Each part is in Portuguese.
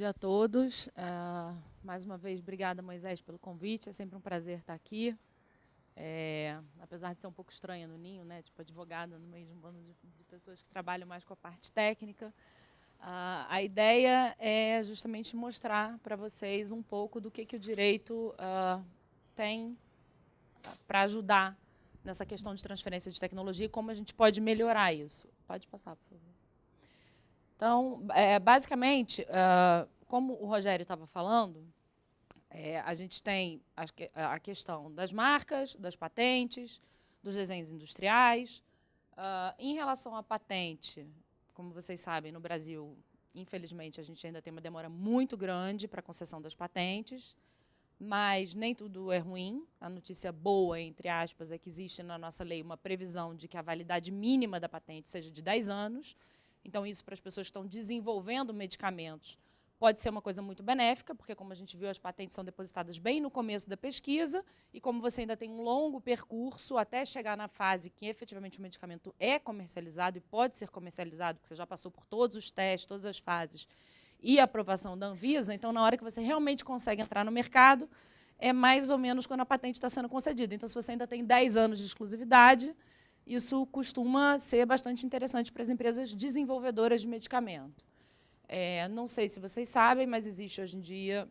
dia a todos. Mais uma vez, obrigada, Moisés, pelo convite. É sempre um prazer estar aqui. Apesar de ser um pouco estranha no ninho, né, tipo advogada no meio de um bando de pessoas que trabalham mais com a parte técnica, a ideia é justamente mostrar para vocês um pouco do que o direito tem para ajudar nessa questão de transferência de tecnologia e como a gente pode melhorar isso. Pode passar, por favor. Então, basicamente, como o Rogério estava falando, a gente tem a questão das marcas, das patentes, dos desenhos industriais. Em relação à patente, como vocês sabem, no Brasil, infelizmente, a gente ainda tem uma demora muito grande para a concessão das patentes, mas nem tudo é ruim. A notícia boa, entre aspas, é que existe na nossa lei uma previsão de que a validade mínima da patente seja de 10 anos. Então, isso para as pessoas que estão desenvolvendo medicamentos pode ser uma coisa muito benéfica, porque, como a gente viu, as patentes são depositadas bem no começo da pesquisa, e como você ainda tem um longo percurso até chegar na fase que, efetivamente, o medicamento é comercializado e pode ser comercializado, porque você já passou por todos os testes, todas as fases, e a aprovação da Anvisa, então, na hora que você realmente consegue entrar no mercado, é mais ou menos quando a patente está sendo concedida. Então, se você ainda tem 10 anos de exclusividade, isso costuma ser bastante interessante para as empresas desenvolvedoras de medicamento. Não sei se vocês sabem, mas existe hoje em dia,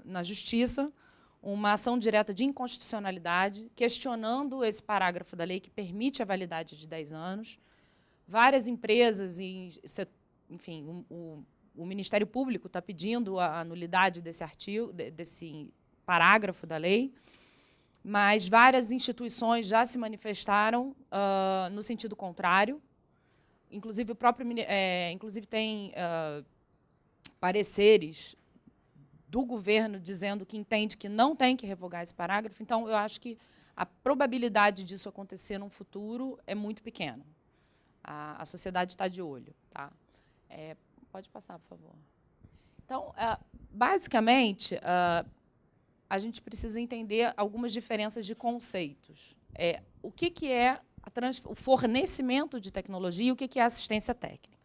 na Justiça, uma ação direta de inconstitucionalidade, questionando esse parágrafo da lei que permite a validade de 10 anos. Várias empresas, enfim, o Ministério Público está pedindo a nulidade desse artigo, desse parágrafo da lei, mas várias instituições já se manifestaram no sentido contrário. Inclusive, inclusive tem pareceres do governo dizendo que entende que não tem que revogar esse parágrafo. Então, eu acho que a probabilidade disso acontecer no futuro é muito pequena. A sociedade está de olho. Tá? Pode passar, por favor. Então, basicamente, a gente precisa entender algumas diferenças de conceitos. O que é o fornecimento de tecnologia e o que é assistência técnica.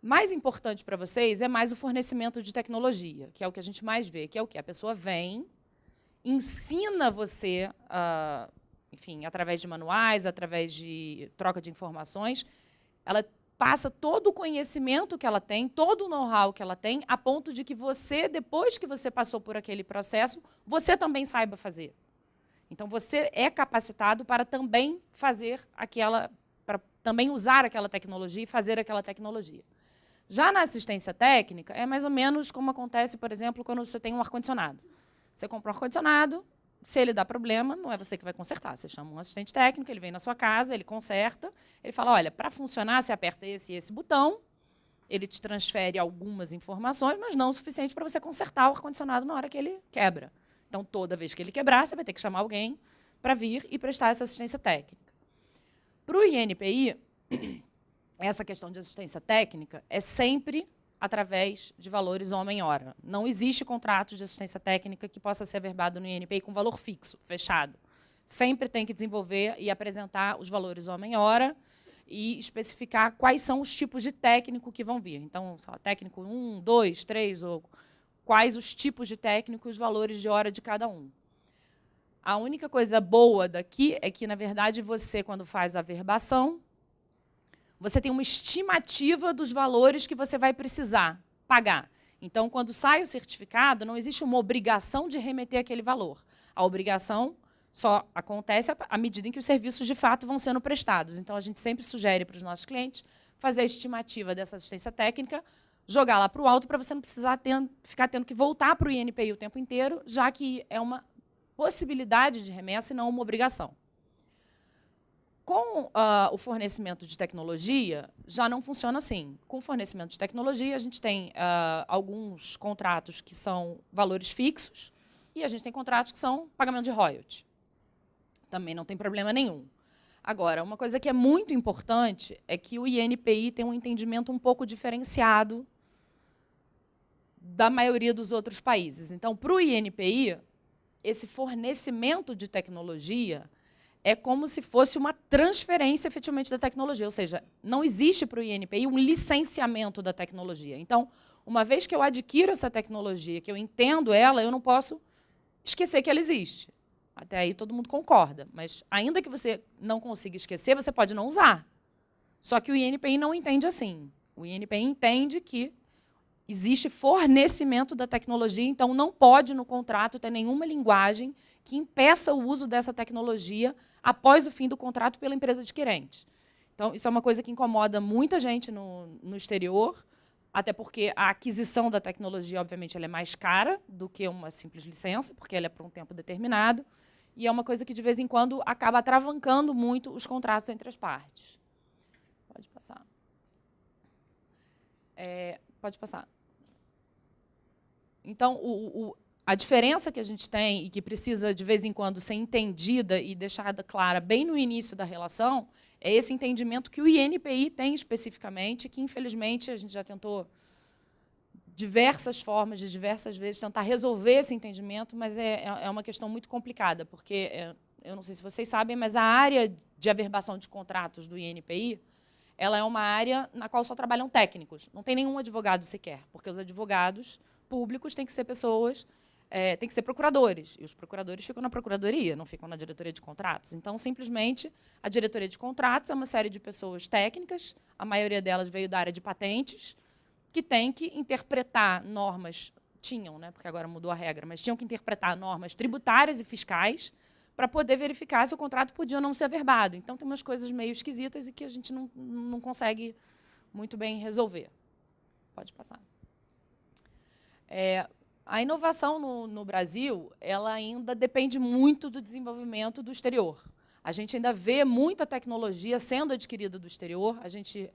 Mais importante para vocês é mais o fornecimento de tecnologia, que é o que a gente mais vê, que é o que a pessoa vem, ensina você, enfim, através de manuais, através de troca de informações, ela passa todo o conhecimento que ela tem, todo o know-how que ela tem, a ponto de que você, depois que você passou por aquele processo, você também saiba fazer. Então, você é capacitado para também para também usar aquela tecnologia e fazer aquela tecnologia. Já na assistência técnica, é mais ou menos como acontece, por exemplo, quando você tem um ar-condicionado. Você compra um ar-condicionado, se ele dá problema, não é você que vai consertar. Você chama um assistente técnico, ele vem na sua casa, ele conserta, ele fala, olha, para funcionar, você aperta esse e esse botão, ele te transfere algumas informações, mas não o suficiente para você consertar o ar-condicionado na hora que ele quebra. Então, toda vez que ele quebrar, você vai ter que chamar alguém para vir e prestar essa assistência técnica. Para o INPI, essa questão de assistência técnica é sempre através de valores homem-hora. Não existe contrato de assistência técnica que possa ser averbado no INPI com valor fixo, fechado. Sempre tem que desenvolver e apresentar os valores homem-hora e especificar quais são os tipos de técnico que vão vir. Então, sei lá, técnico 1, 2, 3, ou quais os tipos de técnico e os valores de hora de cada um. A única coisa boa daqui é que, na verdade, você, quando faz a averbação, você tem uma estimativa dos valores que você vai precisar pagar. Então, quando sai o certificado, não existe uma obrigação de remeter aquele valor. A obrigação só acontece à medida em que os serviços, de fato, vão sendo prestados. Então, a gente sempre sugere para os nossos clientes fazer a estimativa dessa assistência técnica, jogar lá para o alto para você não precisar ficar tendo que voltar para o INPI o tempo inteiro, já que é uma possibilidade de remessa e não uma obrigação. Com o fornecimento de tecnologia, já não funciona assim. Com o fornecimento de tecnologia, a gente tem alguns contratos que são valores fixos e a gente tem contratos que são pagamento de royalty. Também não tem problema nenhum. Agora, uma coisa que é muito importante é que o INPI tem um entendimento um pouco diferenciado da maioria dos outros países. Então, para o INPI, esse fornecimento de tecnologia é como se fosse uma transferência, efetivamente, da tecnologia. Ou seja, não existe para o INPI um licenciamento da tecnologia. Então, uma vez que eu adquiro essa tecnologia, que eu entendo ela, eu não posso esquecer que ela existe. Até aí todo mundo concorda. Mas, ainda que você não consiga esquecer, você pode não usar. Só que o INPI não entende assim. O INPI entende que existe fornecimento da tecnologia, então não pode, no contrato, ter nenhuma linguagem que impeça o uso dessa tecnologia após o fim do contrato pela empresa adquirente. Então, isso é uma coisa que incomoda muita gente no exterior, até porque a aquisição da tecnologia, obviamente, ela é mais cara do que uma simples licença, porque ela é por um tempo determinado, e é uma coisa que, de vez em quando, acaba atravancando muito os contratos entre as partes. Pode passar. Pode passar. Então, a diferença que a gente tem e que precisa, de vez em quando, ser entendida e deixada clara bem no início da relação é esse entendimento que o INPI tem especificamente, que, infelizmente, a gente já tentou diversas formas, de diversas vezes, tentar resolver esse entendimento, mas é uma questão muito complicada, porque, eu não sei se vocês sabem, mas a área de averbação de contratos do INPI, ela é uma área na qual só trabalham técnicos. Não tem nenhum advogado sequer, porque os advogados públicos têm que ser pessoas, têm que ser procuradores, e os procuradores ficam na procuradoria, não ficam na diretoria de contratos. Então, simplesmente, a diretoria de contratos é uma série de pessoas técnicas, a maioria delas veio da área de patentes, que tem que interpretar normas, tinham, né, porque agora mudou a regra, mas tinham que interpretar normas tributárias e fiscais para poder verificar se o contrato podia ou não ser averbado. Então, tem umas coisas meio esquisitas e que a gente não consegue muito bem resolver. Pode passar. A inovação no Brasil, ela ainda depende muito do desenvolvimento do exterior. A gente ainda vê muita tecnologia sendo adquirida do exterior. A gente,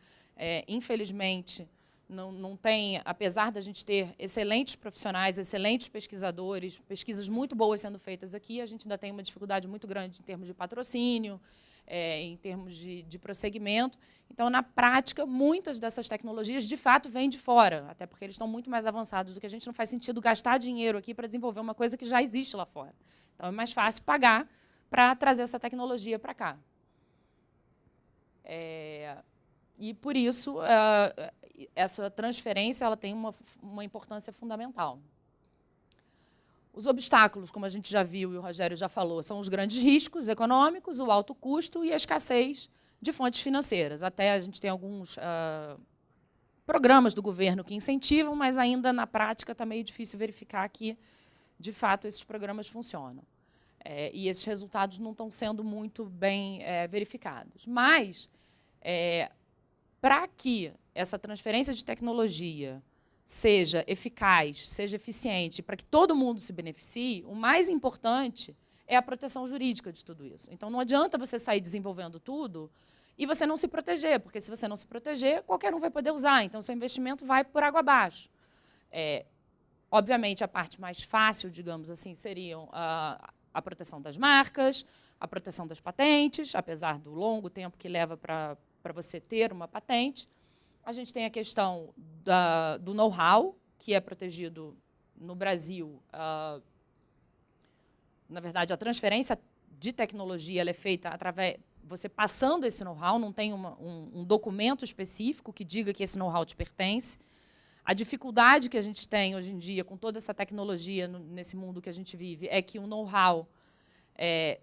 infelizmente, não tem, apesar da gente ter excelentes profissionais, excelentes pesquisadores, pesquisas muito boas sendo feitas aqui, a gente ainda tem uma dificuldade muito grande em termos de patrocínio, em termos de prosseguimento. Então, na prática, muitas dessas tecnologias, de fato, vêm de fora, até porque eles estão muito mais avançados do que a gente. Não faz sentido gastar dinheiro aqui para desenvolver uma coisa que já existe lá fora. Então, é mais fácil pagar para trazer essa tecnologia para cá. E, por isso, essa transferência ela tem uma importância fundamental. Os obstáculos, como a gente já viu e o Rogério já falou, são os grandes riscos econômicos, o alto custo e a escassez de fontes financeiras. Até a gente tem alguns programas do governo que incentivam, mas ainda, na prática, está meio difícil verificar que, de fato, esses programas funcionam. E esses resultados não estão sendo muito bem verificados. Mas, para que essa transferência de tecnologia seja eficaz, seja eficiente, para que todo mundo se beneficie, o mais importante é a proteção jurídica de tudo isso. Então, não adianta você sair desenvolvendo tudo e você não se proteger, porque, se você não se proteger, qualquer um vai poder usar. Então, seu investimento vai por água abaixo. Obviamente, a parte mais fácil, digamos assim, seriam a proteção das marcas, a proteção das patentes, apesar do longo tempo que leva para você ter uma patente. A gente tem a questão do know-how, que é protegido no Brasil. Na verdade, a transferência de tecnologia ela é feita através você passando esse know-how, não tem um documento específico que diga que esse know-how te pertence. A dificuldade que a gente tem hoje em dia com toda essa tecnologia nesse mundo que a gente vive é que o know-how,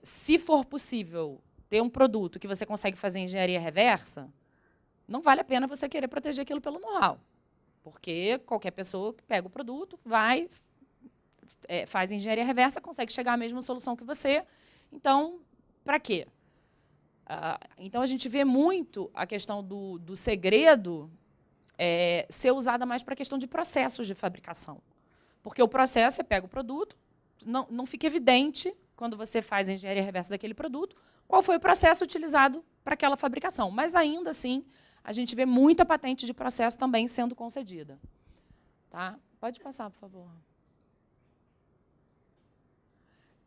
se for possível ter um produto que você consegue fazer engenharia reversa, não vale a pena você querer proteger aquilo pelo know-how, porque qualquer pessoa que pega o produto, vai, faz engenharia reversa, consegue chegar à mesma solução que você. Então, para quê? Então, a gente vê muito a questão do segredo ser usada mais para a questão de processos de fabricação. Porque o processo, você pega o produto, não fica evidente, quando você faz a engenharia reversa daquele produto, qual foi o processo utilizado para aquela fabricação. Mas, ainda assim, a gente vê muita patente de processo também sendo concedida. Tá? Pode passar, por favor.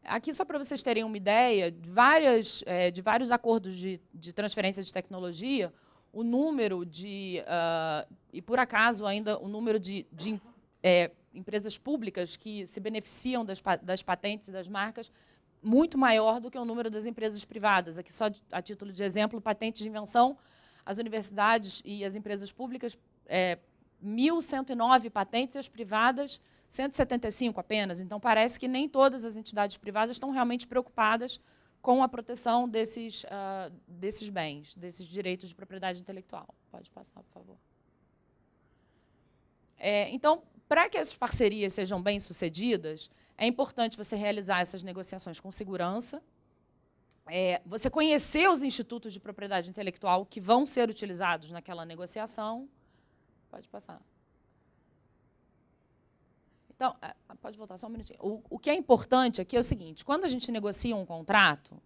Aqui, só para vocês terem uma ideia, de vários acordos de transferência de tecnologia, o número e, por acaso, ainda o número de empresas públicas que se beneficiam das patentes e das marcas, muito maior do que o número das empresas privadas. Aqui, só a título de exemplo, patentes de invenção, as universidades e as empresas públicas 1.109 patentes e as privadas 175 apenas. Então, parece que nem todas as entidades privadas estão realmente preocupadas com a proteção desses bens, desses direitos de propriedade intelectual. Pode passar, por favor. Então, para que essas parcerias sejam bem-sucedidas, é importante você realizar essas negociações com segurança, você conhecer os institutos de propriedade intelectual que vão ser utilizados naquela negociação. Pode passar. Então, pode voltar só um minutinho. O que é importante aqui é o seguinte: quando a gente negocia um contrato,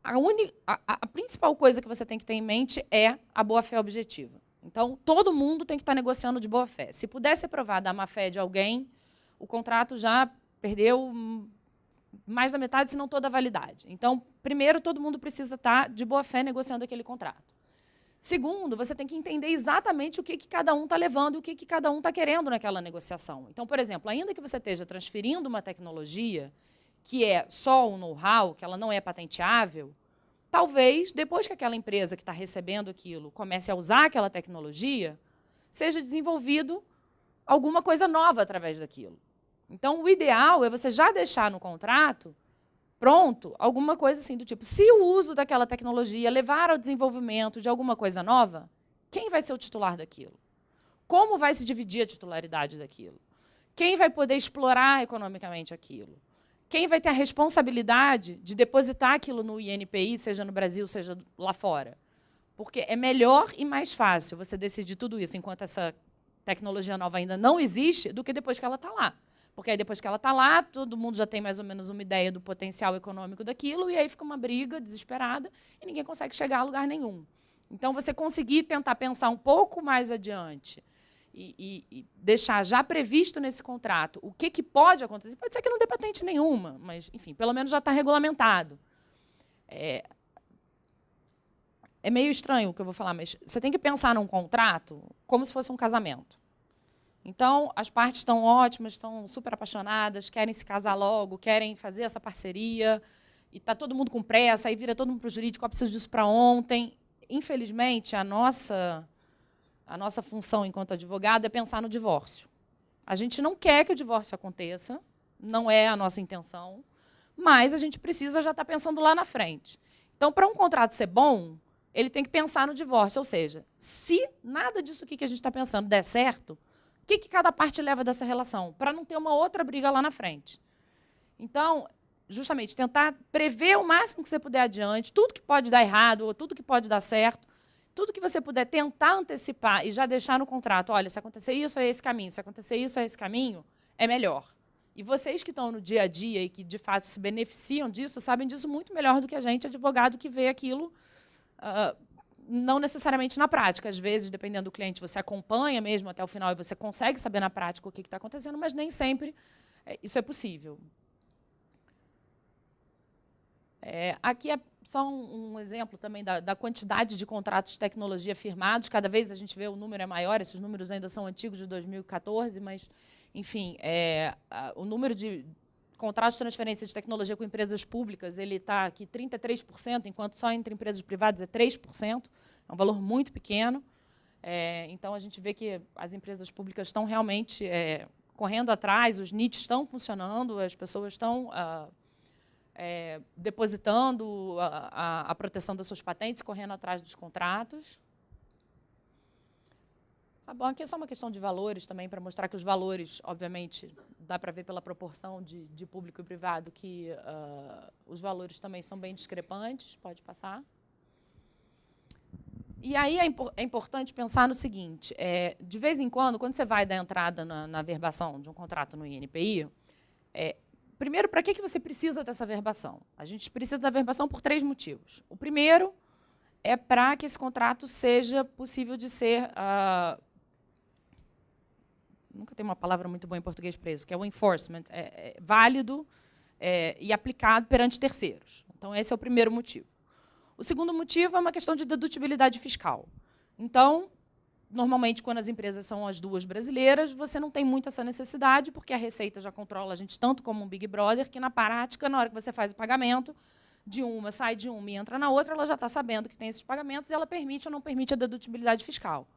a principal coisa que você tem que ter em mente é a boa-fé objetiva. Então, todo mundo tem que estar negociando de boa-fé. Se puder ser provada a má-fé de alguém, o contrato já perdeu mais da metade, se não toda a validade. Então, primeiro, todo mundo precisa estar de boa-fé negociando aquele contrato. Segundo, você tem que entender exatamente o que cada um está levando e o que cada um está querendo naquela negociação. Então, por exemplo, ainda que você esteja transferindo uma tecnologia que é só um know-how, que ela não é patenteável, talvez, depois que aquela empresa que está recebendo aquilo comece a usar aquela tecnologia, seja desenvolvido alguma coisa nova através daquilo. Então, o ideal é você já deixar no contrato pronto alguma coisa assim do tipo: se o uso daquela tecnologia levar ao desenvolvimento de alguma coisa nova, quem vai ser o titular daquilo? Como vai se dividir a titularidade daquilo? Quem vai poder explorar economicamente aquilo? Quem vai ter a responsabilidade de depositar aquilo no INPI, seja no Brasil, seja lá fora? Porque é melhor e mais fácil você decidir tudo isso enquanto essa tecnologia nova ainda não existe, do que depois que ela está lá. Porque aí, depois que ela está lá, todo mundo já tem mais ou menos uma ideia do potencial econômico daquilo, e aí fica uma briga desesperada e ninguém consegue chegar a lugar nenhum. Então, você conseguir tentar pensar um pouco mais adiante e deixar já previsto nesse contrato o que pode acontecer. Pode ser que não dê patente nenhuma, mas, enfim, pelo menos já está regulamentado. É meio estranho o que eu vou falar, mas você tem que pensar num contrato como se fosse um casamento. Então, as partes estão ótimas, estão super apaixonadas, querem se casar logo, querem fazer essa parceria, e está todo mundo com pressa, aí vira todo mundo para o jurídico: preciso disso para ontem. Infelizmente, a nossa função enquanto advogado é pensar no divórcio. A gente não quer que o divórcio aconteça, não é a nossa intenção, mas a gente precisa já estar pensando lá na frente. Então, para um contrato ser bom, ele tem que pensar no divórcio, ou seja, se nada disso aqui que a gente está pensando der certo, o que cada parte leva dessa relação, para não ter uma outra briga lá na frente. Então, justamente, tentar prever o máximo que você puder adiante, tudo que pode dar errado, ou tudo que pode dar certo, tudo que você puder tentar antecipar e já deixar no contrato: olha, se acontecer isso, é esse caminho, se acontecer isso, é esse caminho, é melhor. E vocês que estão no dia a dia e que, de fato, se beneficiam disso, sabem disso muito melhor do que a gente, advogado, que vê aquilo não necessariamente na prática. Às vezes, dependendo do cliente, você acompanha mesmo até o final e você consegue saber na prática o que está acontecendo, mas nem sempre isso é possível. Aqui é só um exemplo também da quantidade de contratos de tecnologia firmados. Cada vez a gente vê o número é maior, esses números ainda são antigos, de 2014, mas, enfim, o número de contratos de transferência de tecnologia com empresas públicas, ele está aqui 33%, enquanto só entre empresas privadas é 3%. É um valor muito pequeno. Então, a gente vê que as empresas públicas estão realmente correndo atrás, os NITs estão funcionando, as pessoas estão depositando a proteção das suas patentes, correndo atrás dos contratos. Bom, aqui é só uma questão de valores também, para mostrar que os valores, obviamente, dá para ver pela proporção de público e privado que os valores também são bem discrepantes. Pode passar. E aí é importante pensar no seguinte: de vez em quando você vai dar entrada na verbação de um contrato no INPI, primeiro, para que você precisa dessa verbação? A gente precisa da verbação por 3 motivos. O primeiro é para que esse contrato seja possível de ser... nunca tem uma palavra muito boa em português para isso, que é o enforcement, válido e aplicado perante terceiros. Então, esse é o primeiro motivo. O segundo motivo é uma questão de dedutibilidade fiscal. Então, normalmente, quando as empresas são as duas brasileiras, você não tem muito essa necessidade, porque a Receita já controla a gente tanto como um Big Brother, que, na prática, na hora que você faz o pagamento, de uma, sai de uma e entra na outra, ela já está sabendo que tem esses pagamentos e ela permite ou não permite a dedutibilidade fiscal.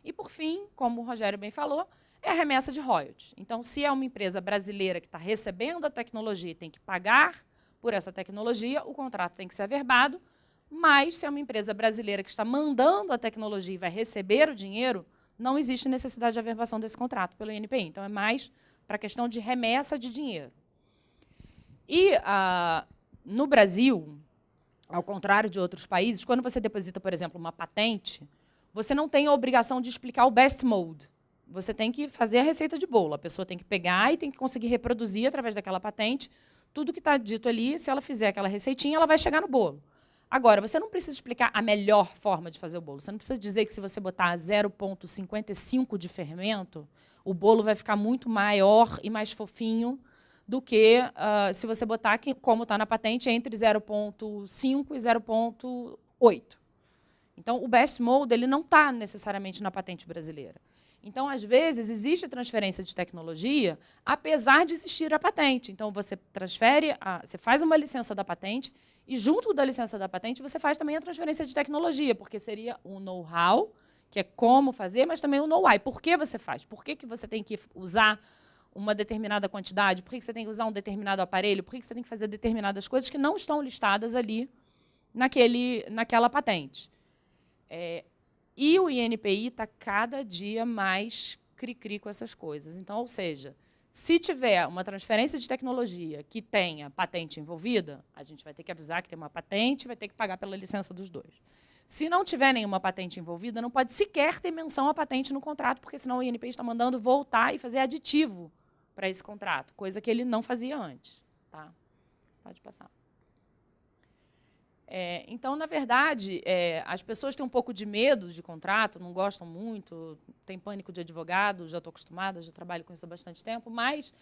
E, por fim, como o Rogério bem falou, é a remessa de royalties. Então, se é uma empresa brasileira que está recebendo a tecnologia e tem que pagar por essa tecnologia, o contrato tem que ser averbado, mas se é uma empresa brasileira que está mandando a tecnologia e vai receber o dinheiro, não existe necessidade de averbação desse contrato pelo INPI. Então, é mais para a questão de remessa de dinheiro. E, no Brasil, ao contrário de outros países, quando você deposita, por exemplo, uma patente, você não tem a obrigação de explicar o best mode. Você tem que fazer a receita de bolo. A pessoa tem que pegar e tem que conseguir reproduzir, através daquela patente, tudo que está dito ali. Se ela fizer aquela receitinha, ela vai chegar no bolo. Agora, você não precisa explicar a melhor forma de fazer o bolo. Você não precisa dizer que se você botar 0,55 de fermento, o bolo vai ficar muito maior e mais fofinho do que se você botar, como está na patente, entre 0,5 e 0,8. Então, o best mode ele não está necessariamente na patente brasileira. Então, às vezes, existe transferência de tecnologia, apesar de existir a patente. Então, você transfere, você faz uma licença da patente, e junto da licença da patente, você faz também a transferência de tecnologia, porque seria um know-how, que é como fazer, mas também o know-why. Por que você faz? Por que você tem que usar uma determinada quantidade? Por que você tem que usar um determinado aparelho? Por que você tem que fazer determinadas coisas que não estão listadas ali naquela patente? E o INPI está cada dia mais cri-cri com essas coisas. Então, ou seja, se tiver uma transferência de tecnologia que tenha patente envolvida, a gente vai ter que avisar que tem uma patente e vai ter que pagar pela licença dos dois. Se não tiver nenhuma patente envolvida, não pode sequer ter menção à patente no contrato, porque senão o INPI está mandando voltar e fazer aditivo para esse contrato, coisa que ele não fazia antes. Tá? Pode passar. Então, na verdade, as pessoas têm um pouco de medo de contrato, não gostam muito, têm pânico de advogado, já estou acostumada, já trabalho com isso há bastante tempo, mas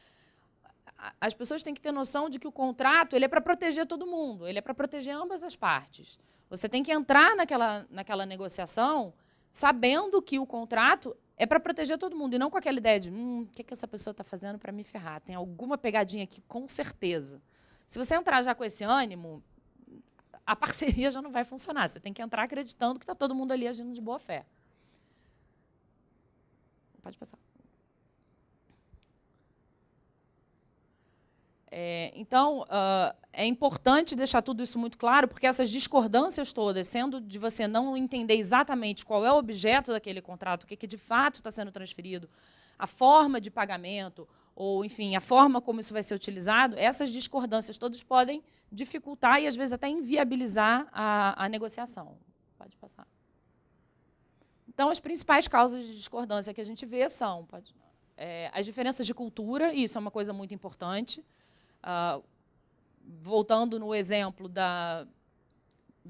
as pessoas têm que ter noção de que o contrato ele é para proteger todo mundo, ele é para proteger ambas as partes. Você tem que entrar naquela negociação sabendo que o contrato é para proteger todo mundo, e não com aquela ideia de o que essa pessoa está fazendo para me ferrar? Tem alguma pegadinha aqui, com certeza. Se você entrar já com esse ânimo, a parceria já não vai funcionar. Você tem que entrar acreditando que está todo mundo ali agindo de boa fé. Pode passar. Então, é importante deixar tudo isso muito claro, porque essas discordâncias todas, sendo de você não entender exatamente qual é o objeto daquele contrato, o que de fato está sendo transferido, a forma de pagamento, ou, enfim, a forma como isso vai ser utilizado, essas discordâncias todas podem dificultar e, às vezes, até inviabilizar a negociação. Pode passar. Então, as principais causas de discordância que a gente vê são as diferenças de cultura, e isso é uma coisa muito importante. Voltando no exemplo da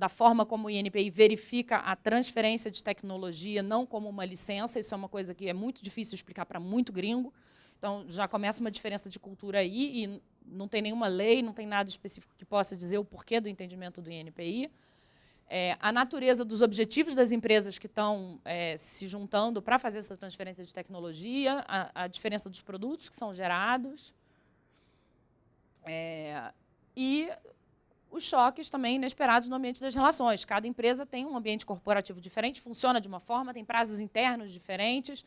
forma como o INPI verifica a transferência de tecnologia, não como uma licença, isso é uma coisa que é muito difícil explicar para muito gringo. Então, já começa uma diferença de cultura aí, e não tem nenhuma lei, não tem nada específico que possa dizer o porquê do entendimento do INPI. A natureza dos objetivos das empresas que estão se juntando para fazer essa transferência de tecnologia, a diferença dos produtos que são gerados, e os choques também inesperados no ambiente das relações. Cada empresa tem um ambiente corporativo diferente, funciona de uma forma, tem prazos internos diferentes,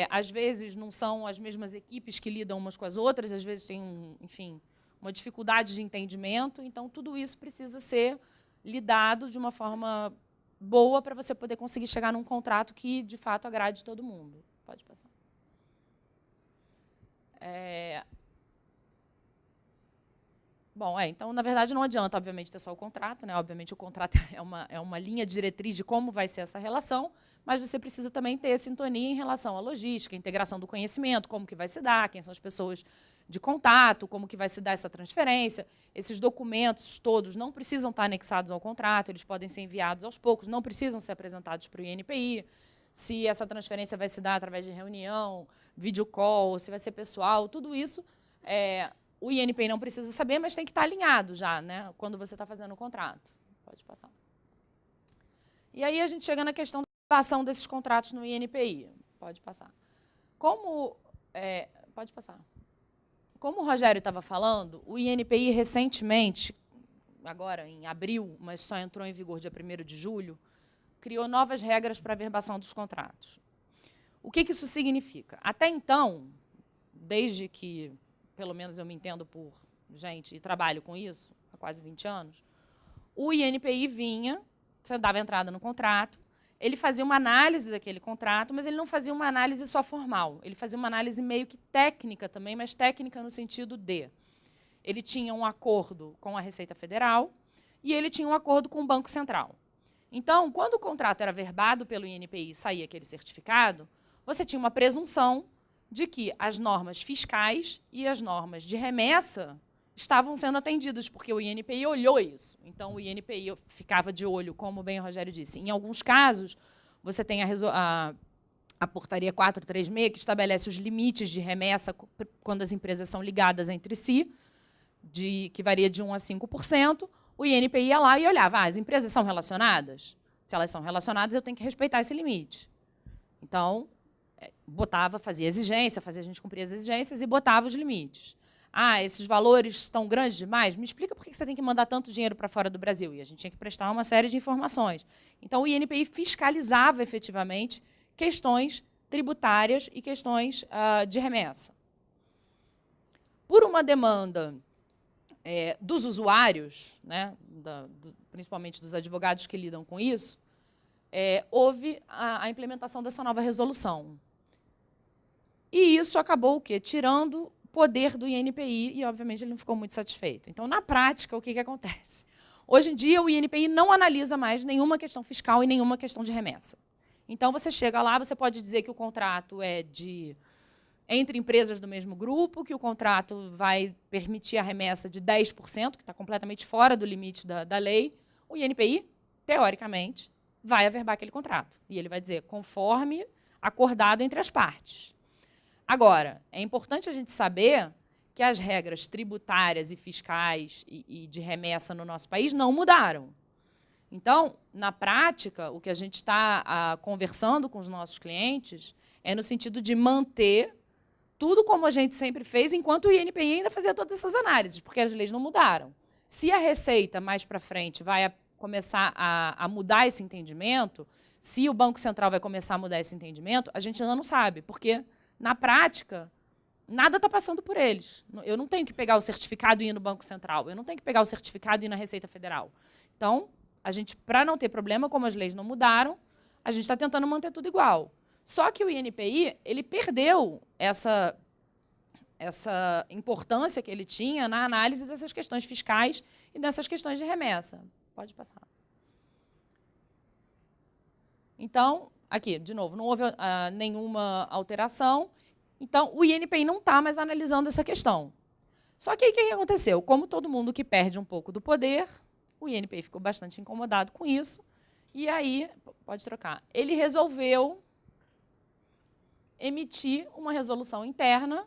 às vezes não são as mesmas equipes que lidam umas com as outras, às vezes tem, enfim, uma dificuldade de entendimento. Então, tudo isso precisa ser lidado de uma forma boa para você poder conseguir chegar num contrato que, de fato, agrade todo mundo. Pode passar. Bom, então, na verdade, não adianta, obviamente, ter só o contrato, né? Obviamente, o contrato é uma linha diretriz de como vai ser essa relação, mas você precisa também ter sintonia em relação à logística, integração do conhecimento, como que vai se dar, quem são as pessoas de contato, como que vai se dar essa transferência. Esses documentos todos não precisam estar anexados ao contrato, eles podem ser enviados aos poucos, não precisam ser apresentados para o INPI. Se essa transferência vai se dar através de reunião, vídeo call, se vai ser pessoal, tudo isso o INPI não precisa saber, mas tem que estar alinhado já, né, quando você está fazendo o contrato. Pode passar. E aí a gente chega na questão da ação desses contratos no INPI. Pode passar. Pode passar. Como o Rogério estava falando, o INPI recentemente, agora em abril, mas só entrou em vigor dia 1º de julho, criou novas regras para a averbação dos contratos. O que isso significa? Até então, desde que, pelo menos eu me entendo por gente e trabalho com isso, há quase 20 anos, o INPI vinha, você dava entrada no contrato, ele fazia uma análise daquele contrato, mas ele não fazia uma análise só formal. Ele fazia uma análise meio que técnica também, mas técnica no sentido de ele tinha um acordo com a Receita Federal e ele tinha um acordo com o Banco Central. Então, quando o contrato era verbado pelo INPI e saía aquele certificado, você tinha uma presunção de que as normas fiscais e as normas de remessa estavam sendo atendidas, porque o INPI olhou isso. Então, o INPI ficava de olho, como bem o Rogério disse. Em alguns casos, você tem a Portaria 436, que estabelece os limites de remessa quando as empresas são ligadas entre si, que varia de 1% a 5%. O INPI ia lá e olhava, as empresas são relacionadas? Se elas são relacionadas, eu tenho que respeitar esse limite. Então, fazia exigência, fazia a gente cumprir as exigências e botava os limites. Esses valores estão grandes demais? Me explica por que você tem que mandar tanto dinheiro para fora do Brasil. E a gente tinha que prestar uma série de informações. Então, o INPI fiscalizava, efetivamente, questões tributárias e questões de remessa. Por uma demanda dos usuários, né, principalmente dos advogados que lidam com isso, houve a implementação dessa nova resolução. E isso acabou o quê? Tirando poder do INPI e, obviamente, ele não ficou muito satisfeito. Então, na prática, o que acontece? Hoje em dia, o INPI não analisa mais nenhuma questão fiscal e nenhuma questão de remessa. Então, você chega lá, você pode dizer que o contrato é entre empresas do mesmo grupo, que o contrato vai permitir a remessa de 10%, que está completamente fora do limite da lei. O INPI, teoricamente, vai averbar aquele contrato. E ele vai dizer, conforme acordado entre as partes. Agora, é importante a gente saber que as regras tributárias e fiscais e de remessa no nosso país não mudaram. Então, na prática, o que a gente está conversando com os nossos clientes é no sentido de manter tudo como a gente sempre fez, enquanto o INPI ainda fazia todas essas análises, porque as leis não mudaram. Se a Receita, mais para frente, vai começar a mudar esse entendimento, se o Banco Central vai começar a mudar esse entendimento, a gente ainda não sabe, porque, na prática, nada está passando por eles. Eu não tenho que pegar o certificado e ir no Banco Central, eu não tenho que pegar o certificado e ir na Receita Federal. Então, a gente, para não ter problema, como as leis não mudaram, a gente está tentando manter tudo igual. Só que o INPI ele perdeu essa importância que ele tinha na análise dessas questões fiscais e dessas questões de remessa. Pode passar. Então, aqui, de novo, não houve nenhuma alteração. Então, o INPI não está mais analisando essa questão. Só que aí, o que aconteceu? Como todo mundo que perde um pouco do poder, o INPI ficou bastante incomodado com isso. E aí, pode trocar, ele resolveu emitir uma resolução interna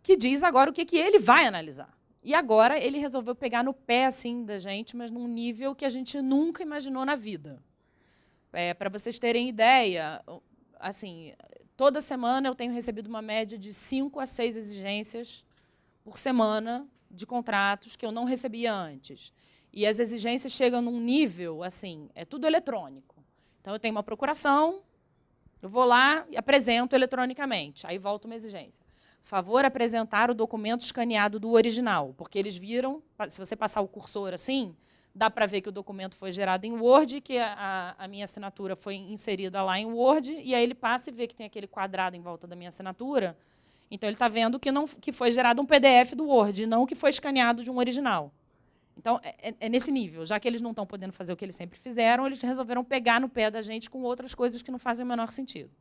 que diz agora o que ele vai analisar. E agora ele resolveu pegar no pé assim, da gente, mas num nível que a gente nunca imaginou na vida. Para vocês terem ideia, assim, toda semana eu tenho recebido uma média de 5 a 6 exigências por semana de contratos que eu não recebia antes. E as exigências chegam num nível, assim, é tudo eletrônico. Então, eu tenho uma procuração, eu vou lá e apresento eletronicamente. Aí volta uma exigência. Favor apresentar o documento escaneado do original, porque eles viram, se você passar o cursor assim, dá para ver que o documento foi gerado em Word, que a minha assinatura foi inserida lá em Word, e aí ele passa e vê que tem aquele quadrado em volta da minha assinatura. Então, ele está vendo que foi gerado um PDF do Word, e não que foi escaneado de um original. Então, é nesse nível. Já que eles não estão podendo fazer o que eles sempre fizeram, eles resolveram pegar no pé da gente com outras coisas que não fazem o menor sentido.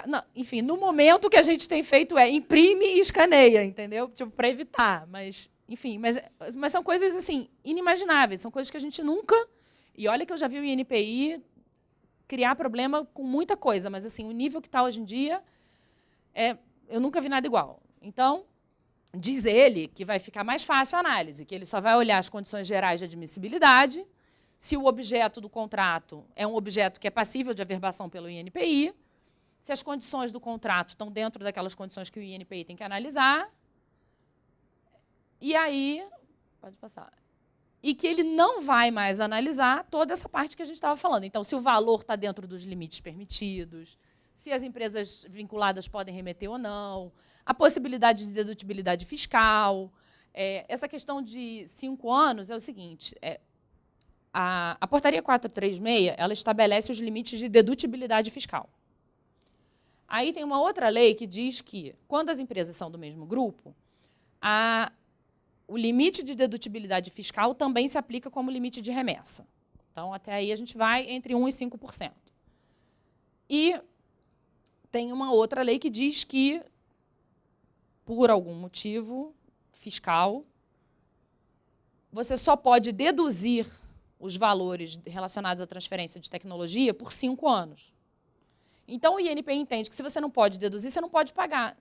Não, enfim, no momento o que a gente tem feito é imprime e escaneia, entendeu? Tipo, para evitar. Mas, enfim, mas são coisas assim, inimagináveis, são coisas que a gente nunca... E olha que eu já vi o INPI criar problema com muita coisa, mas assim, o nível que está hoje em dia, eu nunca vi nada igual. Então, diz ele que vai ficar mais fácil a análise, que ele só vai olhar as condições gerais de admissibilidade, se o objeto do contrato é um objeto que é passível de averbação pelo INPI, se as condições do contrato estão dentro daquelas condições que o INPI tem que analisar. E aí, pode passar. e que ele não vai mais analisar toda essa parte que a gente estava falando. Então, se o valor está dentro dos limites permitidos, se as empresas vinculadas podem remeter ou não, a possibilidade de dedutibilidade fiscal. Essa questão de 5 anos é o seguinte, a Portaria 436 ela estabelece os limites de dedutibilidade fiscal. Aí tem uma outra lei que diz que, quando as empresas são do mesmo grupo, o limite de dedutibilidade fiscal também se aplica como limite de remessa. Então, até aí a gente vai entre 1% e 5%. E tem uma outra lei que diz que, por algum motivo fiscal, você só pode deduzir os valores relacionados à transferência de tecnologia por 5 anos. Então, o INPI entende que, se você não pode deduzir, você não pode pagar.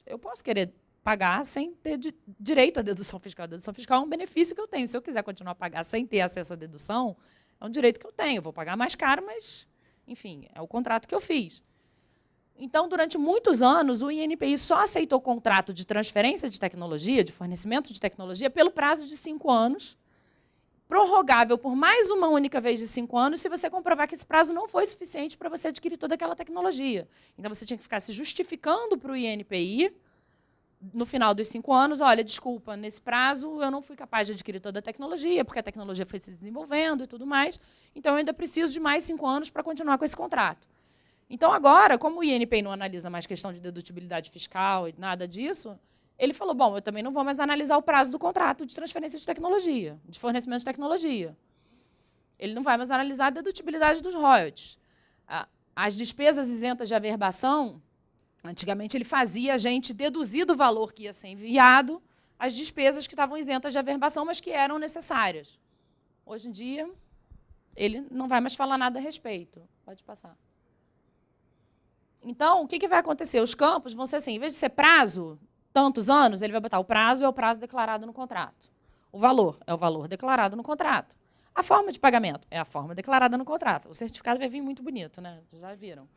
Eu posso querer pagar sem ter direito à dedução fiscal. A dedução fiscal é um benefício que eu tenho. Se eu quiser continuar a pagar sem ter acesso à dedução, é um direito que eu tenho. Eu vou pagar mais caro, mas, enfim, é o contrato que eu fiz. Então, durante muitos anos, o INPI só aceitou contrato de transferência de tecnologia, de fornecimento de tecnologia, pelo prazo de 5 anos, prorrogável por mais uma única vez de 5 anos, se você comprovar que esse prazo não foi suficiente para você adquirir toda aquela tecnologia. Então, você tinha que ficar se justificando para o INPI, no final dos 5 anos, olha, desculpa, nesse prazo eu não fui capaz de adquirir toda a tecnologia, porque a tecnologia foi se desenvolvendo e tudo mais, então eu ainda preciso de mais 5 anos para continuar com esse contrato. Então, agora, como o INPI não analisa mais questão de dedutibilidade fiscal e nada disso, ele falou, bom, eu também não vou mais analisar o prazo do contrato de transferência de tecnologia, de fornecimento de tecnologia. Ele não vai mais analisar a dedutibilidade dos royalties. As despesas isentas de averbação, antigamente ele fazia a gente deduzir do valor que ia ser enviado as despesas que estavam isentas de averbação, mas que eram necessárias. Hoje em dia, ele não vai mais falar nada a respeito. Pode passar. Então, o que vai acontecer? Os campos vão ser assim, em vez de ser prazo, tantos anos, ele vai botar o prazo é o prazo declarado no contrato. O valor é o valor declarado no contrato. A forma de pagamento é a forma declarada no contrato. O certificado vai vir muito bonito, né? Já viram.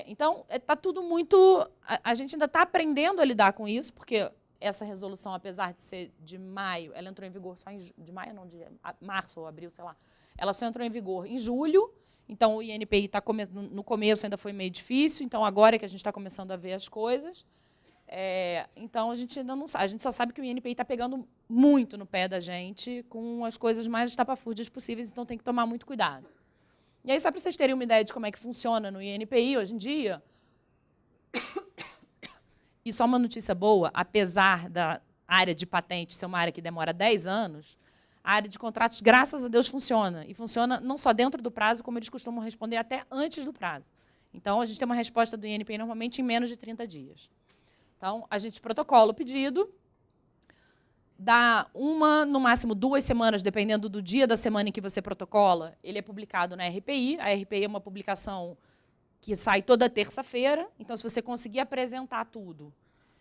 Então, está tudo muito... A gente ainda está aprendendo a lidar com isso, porque essa resolução, apesar de ser de maio, ela entrou em vigor só de maio, não, de março ou abril, sei lá. Ela só entrou em vigor em julho. Então, o INPI está no começo ainda foi meio difícil, então agora é que a gente está começando a ver as coisas. Então, a gente ainda não sabe. A gente só sabe que o INPI está pegando muito no pé da gente com as coisas mais estapafúrdias possíveis, então tem que tomar muito cuidado. E aí, só para vocês terem uma ideia de como é que funciona no INPI hoje em dia, e só uma notícia boa, apesar da área de patente ser uma área que demora 10 anos, a área de contratos, graças a Deus, funciona. E funciona não só dentro do prazo, como eles costumam responder até antes do prazo. Então, a gente tem uma resposta do INPI normalmente em menos de 30 dias. Então, a gente protocola o pedido, dá no máximo 2 semanas, dependendo do dia da semana em que você protocola, ele é publicado na RPI. A RPI é uma publicação que sai toda terça-feira. Então, se você conseguir apresentar tudo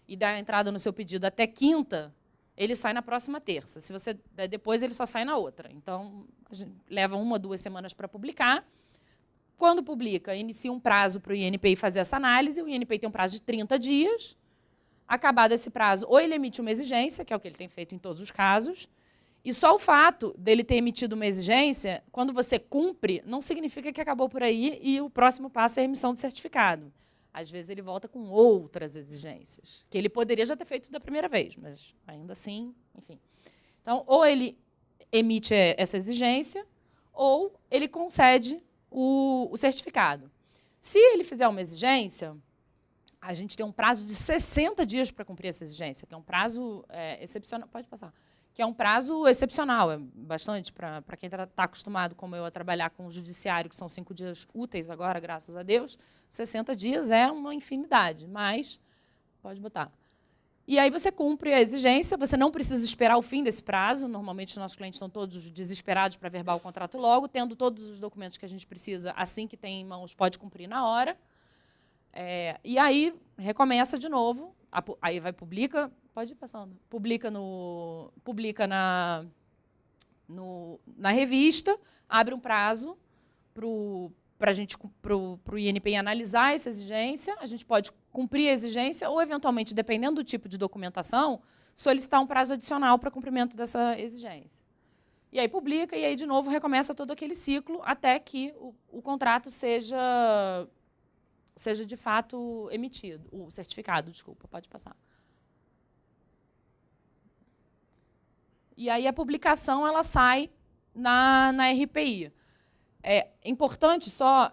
e dar a entrada no seu pedido até quinta, ele sai na próxima terça. Se você depois, ele só sai na outra. Então, a gente leva 1 ou 2 semanas para publicar. Quando publica, inicia um prazo para o INPI fazer essa análise. O INPI tem um prazo de 30 dias. Acabado esse prazo, ou ele emite uma exigência, que é o que ele tem feito em todos os casos, e só o fato dele ter emitido uma exigência, quando você cumpre, não significa que acabou por aí e o próximo passo é a emissão do certificado. Às vezes ele volta com outras exigências, que ele poderia já ter feito da primeira vez, mas ainda assim, enfim. Então, ou ele emite essa exigência, ou ele concede o certificado. Se ele fizer uma exigência, a gente tem um prazo de 60 dias para cumprir essa exigência, que é um prazo excepcional. Pode passar. Que é um prazo excepcional, é bastante para quem está acostumado, como eu, a trabalhar com o judiciário, que são 5 dias úteis agora, graças a Deus. 60 dias é uma infinidade, mas pode botar. E aí você cumpre a exigência, você não precisa esperar o fim desse prazo. Normalmente, os nossos clientes estão todos desesperados para verbar o contrato logo, tendo todos os documentos que a gente precisa, assim que tem em mãos, pode cumprir na hora. E aí, recomeça de novo, aí vai, publica, pode ir passando, publica na revista, abre um prazo para o INPI analisar essa exigência, a gente pode cumprir a exigência ou, eventualmente, dependendo do tipo de documentação, solicitar um prazo adicional para cumprimento dessa exigência. E aí publica, e aí, de novo, recomeça todo aquele ciclo até que o contrato seja de fato emitido. O certificado, desculpa, pode passar. E aí a publicação ela sai na RPI. É importante só,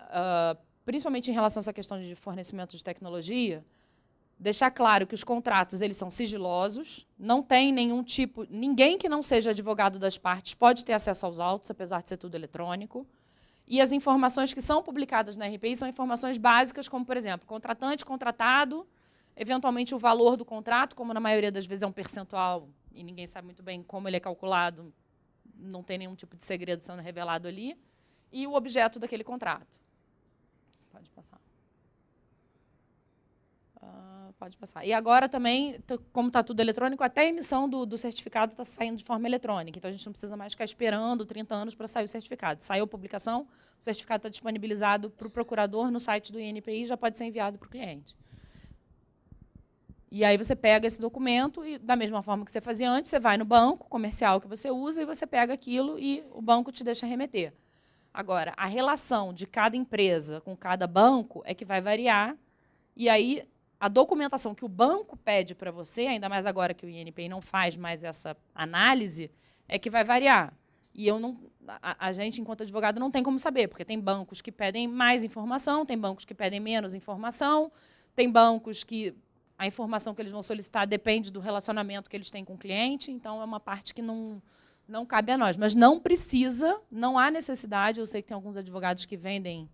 principalmente em relação a essa questão de fornecimento de tecnologia, deixar claro que os contratos eles são sigilosos, não tem nenhum tipo... Ninguém que não seja advogado das partes pode ter acesso aos autos, apesar de ser tudo eletrônico. E as informações que são publicadas na RPI são informações básicas, como, por exemplo, contratante, contratado, eventualmente o valor do contrato, como na maioria das vezes é um percentual, e ninguém sabe muito bem como ele é calculado, não tem nenhum tipo de segredo sendo revelado ali, e o objeto daquele contrato. Pode passar. Pode passar. E agora também, como está tudo eletrônico, até a emissão do certificado está saindo de forma eletrônica. Então, a gente não precisa mais ficar esperando 30 anos para sair o certificado. Saiu a publicação, o certificado está disponibilizado para o procurador no site do INPI e já pode ser enviado para o cliente. E aí você pega esse documento e, da mesma forma que você fazia antes, você vai no banco comercial que você usa e você pega aquilo e o banco te deixa remeter. Agora, a relação de cada empresa com cada banco é que vai variar. E aí... A documentação que o banco pede para você, ainda mais agora que o INPI não faz mais essa análise, é que vai variar. E a gente, enquanto advogado, não tem como saber, porque tem bancos que pedem mais informação, tem bancos que pedem menos informação, tem bancos que a informação que eles vão solicitar depende do relacionamento que eles têm com o cliente, então é uma parte que não cabe a nós. Mas não precisa, não há necessidade, eu sei que tem alguns advogados que vendem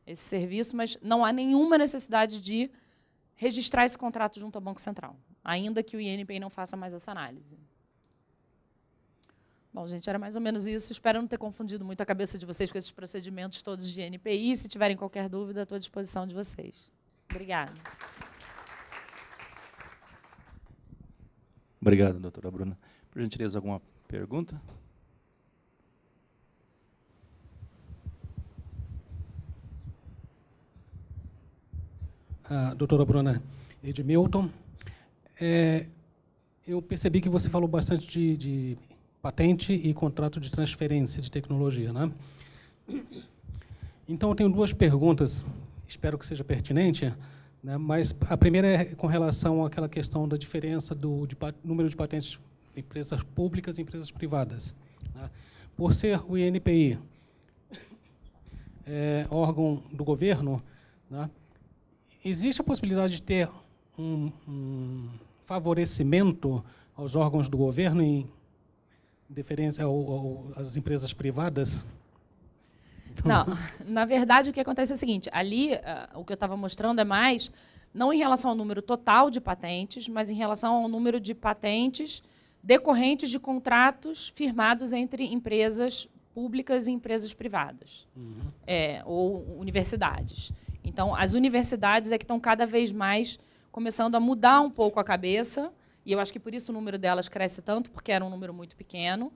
esse serviço, mas não há nenhuma necessidade de registrar esse contrato junto ao Banco Central, ainda que o INPI não faça mais essa análise. Bom, gente, era mais ou menos isso. Espero não ter confundido muito a cabeça de vocês com esses procedimentos todos de INPI. Se tiverem qualquer dúvida, estou à disposição de vocês. Obrigada. Obrigado, doutora Bruna. Por gentileza, alguma pergunta? Doutora Bruna Edmilton, eu percebi que você falou bastante de patente e contrato de transferência de tecnologia, né? Então, eu tenho duas perguntas, espero que seja pertinente, né? Mas a primeira é com relação àquela questão da diferença do número de patentes de empresas públicas e empresas privadas, né? Por ser o INPI órgão do governo, né? Existe a possibilidade de ter um favorecimento aos órgãos do governo em deferência às empresas privadas? Não, na verdade, o que acontece é o seguinte, ali, o que eu estava mostrando é mais, não em relação ao número total de patentes, mas em relação ao número de patentes decorrentes de contratos firmados entre empresas públicas e empresas privadas, ou universidades. Então, as universidades é que estão cada vez mais começando a mudar um pouco a cabeça, e eu acho que por isso o número delas cresce tanto, porque era um número muito pequeno,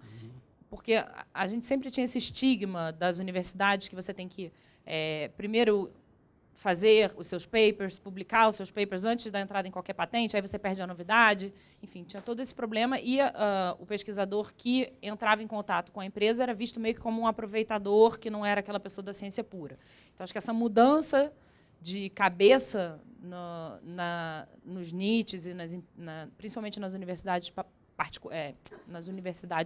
porque a gente sempre tinha esse estigma das universidades que você tem que, primeiro, fazer os seus papers, publicar os seus papers antes da entrada em qualquer patente, aí você perde a novidade, enfim, tinha todo esse problema, e o pesquisador que entrava em contato com a empresa era visto meio que como um aproveitador, que não era aquela pessoa da ciência pura. Então, acho que essa mudança de cabeça nos NITs, e principalmente nas universidades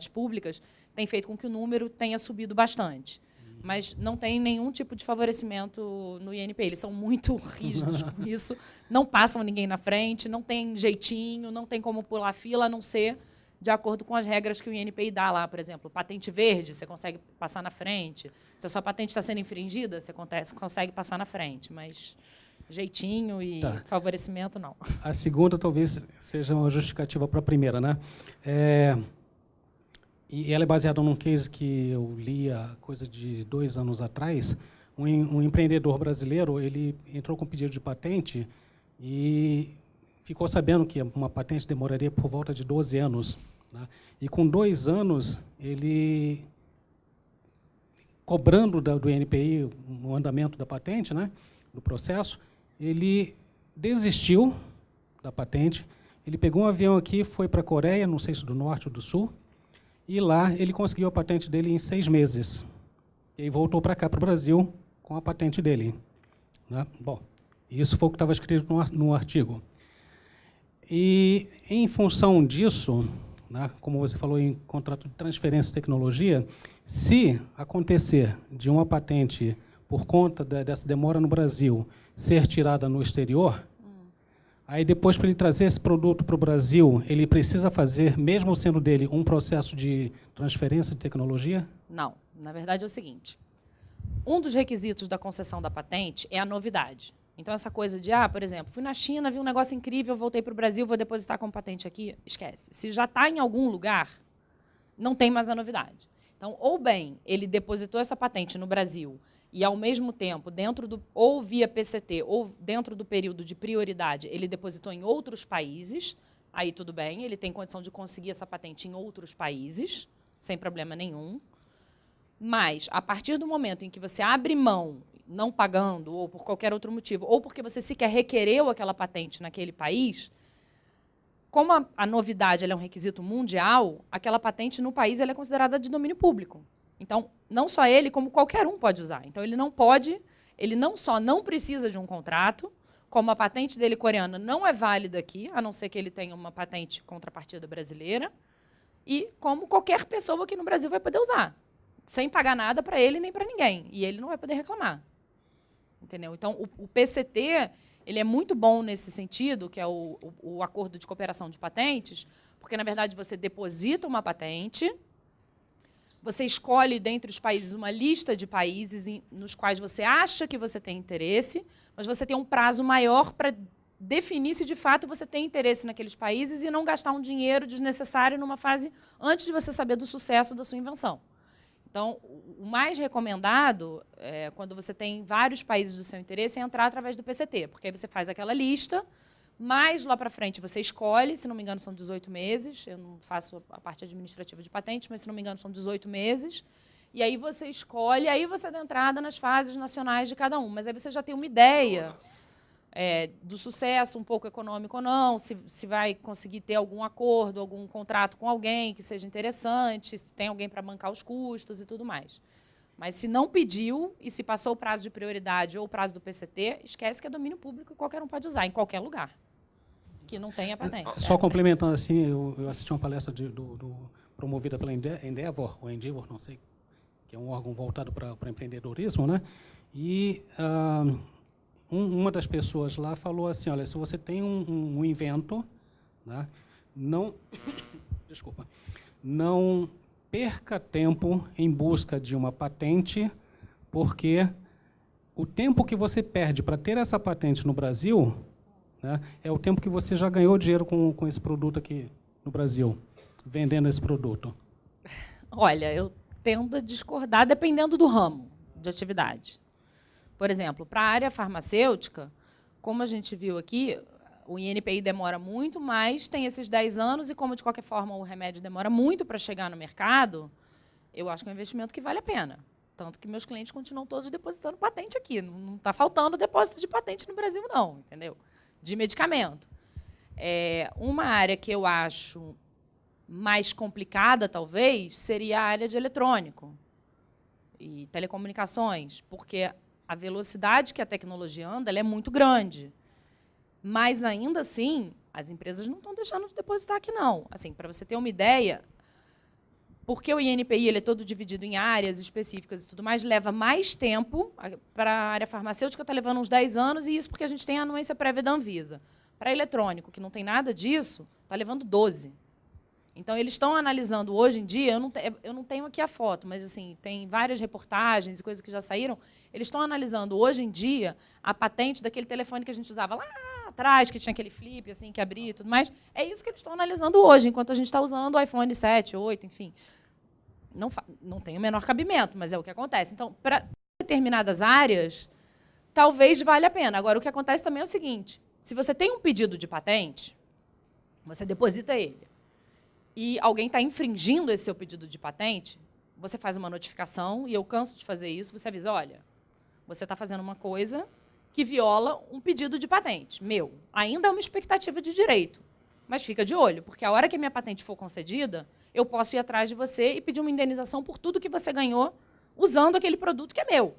públicas, tem feito com que o número tenha subido bastante. Mas não tem nenhum tipo de favorecimento no INPI. Eles são muito rígidos com isso, não passam ninguém na frente, não tem jeitinho, não tem como pular a fila, a não ser de acordo com as regras que o INPI dá lá. Por exemplo, patente verde, você consegue passar na frente. Se a sua patente está sendo infringida, você consegue passar na frente, mas jeitinho e favorecimento, não. A segunda talvez seja uma justificativa para a primeira, né? E ela é baseada num case que eu li há coisa de 2 anos atrás. Um empreendedor brasileiro, ele entrou com pedido de patente e ficou sabendo que uma patente demoraria por volta de 12 anos. Né? E com 2 anos, ele, cobrando do INPI o andamento da patente, né, do processo, ele desistiu da patente, Ele pegou um avião aqui, foi para a Coreia, não sei se do Norte ou do Sul, e lá ele conseguiu a patente dele em 6 meses. E aí voltou para cá, para o Brasil, com a patente dele. Né? Bom, isso foi o que estava escrito no artigo. E, em função disso, né, como você falou em contrato de transferência de tecnologia, se acontecer de uma patente, por conta dessa demora no Brasil, ser tirada no exterior, aí depois, para ele trazer esse produto para o Brasil, ele precisa fazer, mesmo sendo dele, um processo de transferência de tecnologia? Não. Na verdade, é o seguinte. Um dos requisitos da concessão da patente é a novidade. Então, essa coisa de, por exemplo, fui na China, vi um negócio incrível, voltei para o Brasil, vou depositar como patente aqui, esquece. Se já está em algum lugar, não tem mais a novidade. Então, ou bem, ele depositou essa patente no Brasil e, ao mesmo tempo, ou via PCT, ou dentro do período de prioridade, ele depositou em outros países, aí tudo bem, ele tem condição de conseguir essa patente em outros países, sem problema nenhum. Mas, a partir do momento em que você abre mão, não pagando, ou por qualquer outro motivo, ou porque você sequer requereu aquela patente naquele país, como a novidade ela é um requisito mundial, aquela patente no país ela é considerada de domínio público. Então, não só ele, como qualquer um pode usar. Então, ele não só não precisa de um contrato, como a patente dele coreana não é válida aqui, a não ser que ele tenha uma patente contrapartida brasileira, e como qualquer pessoa aqui no Brasil vai poder usar, sem pagar nada para ele nem para ninguém. E ele não vai poder reclamar. Entendeu? Então, o PCT ele é muito bom nesse sentido, que é o Acordo de Cooperação de Patentes, porque, na verdade, você deposita uma patente, você escolhe, dentre os países, uma lista de países nos quais você acha que você tem interesse, mas você tem um prazo maior para definir se, de fato, você tem interesse naqueles países e não gastar um dinheiro desnecessário numa fase antes de você saber do sucesso da sua invenção. Então, o mais recomendado, quando você tem vários países do seu interesse, é entrar através do PCT, porque aí você faz aquela lista, mas lá para frente você escolhe, se não me engano são 18 meses, eu não faço a parte administrativa de patentes, mas se não me engano são 18 meses, e aí você escolhe, aí você dá entrada nas fases nacionais de cada um, mas aí você já tem uma ideia do sucesso, um pouco econômico ou não, se vai conseguir ter algum acordo, algum contrato com alguém que seja interessante, se tem alguém para bancar os custos e tudo mais. Mas se não pediu e se passou o prazo de prioridade ou o prazo do PCT, esquece que é domínio público e qualquer um pode usar, em qualquer lugar, que não tenha patente. Só complementando assim, eu assisti uma palestra promovida pela Endeavor, ou Endeavor, não sei, que é um órgão voltado para empreendedorismo, né? E uma das pessoas lá falou assim, olha, se você tem um invento, né, não perca tempo em busca de uma patente, porque o tempo que você perde para ter essa patente no Brasil, né, é o tempo que você já ganhou dinheiro com esse produto aqui no Brasil, vendendo esse produto. Olha, eu tendo a discordar dependendo do ramo de atividade. Por exemplo, para a área farmacêutica, como a gente viu aqui, o INPI demora muito, mas tem esses 10 anos, e como, de qualquer forma, o remédio demora muito para chegar no mercado, eu acho que é um investimento que vale a pena. Tanto que meus clientes continuam todos depositando patente aqui. Não está faltando depósito de patente no Brasil, não, entendeu? De medicamento. Uma área que eu acho mais complicada, talvez, seria a área de eletrônico e telecomunicações, porque a velocidade que a tecnologia anda ela é muito grande. Mas, ainda assim, as empresas não estão deixando de depositar aqui, não. Assim, para você ter uma ideia, porque o INPI ele é todo dividido em áreas específicas e tudo mais, leva mais tempo. Para a área farmacêutica está levando uns 10 anos, e isso porque a gente tem a anuência prévia da Anvisa. Para eletrônico, que não tem nada disso, está levando 12. Então, eles estão analisando hoje em dia, eu não tenho aqui a foto, mas assim, tem várias reportagens e coisas que já saíram, eles estão analisando hoje em dia a patente daquele telefone que a gente usava lá atrás, que tinha aquele flip assim, que abria e tudo mais. É isso que eles estão analisando hoje, enquanto a gente está usando o iPhone 7, 8, enfim. Não tem o menor cabimento, mas é o que acontece. Então, para determinadas áreas, talvez valha a pena. Agora, o que acontece também é o seguinte, se você tem um pedido de patente, você deposita ele, e alguém está infringindo esse seu pedido de patente, você faz uma notificação, e eu canso de fazer isso, você avisa, olha, você está fazendo uma coisa que viola um pedido de patente meu. Ainda é uma expectativa de direito. Mas fica de olho, porque a hora que a minha patente for concedida, eu posso ir atrás de você e pedir uma indenização por tudo que você ganhou usando aquele produto que é meu.